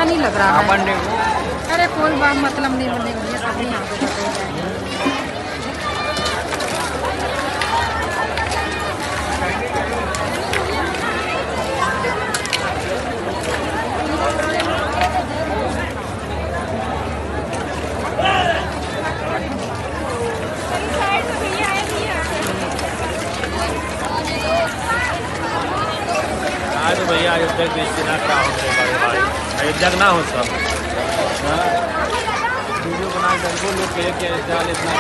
अच्छा नहीं लग रहा है। बनने अरे कोई बात मतलब नहीं बनेगा भैया, सभी यहाँ पे बदल जाएंगे। आज भैया अयोध्या के इतना क्या हो भाई, अयोध्या ना हो सब वीडियो बना कर लोग के अयोध्या इतना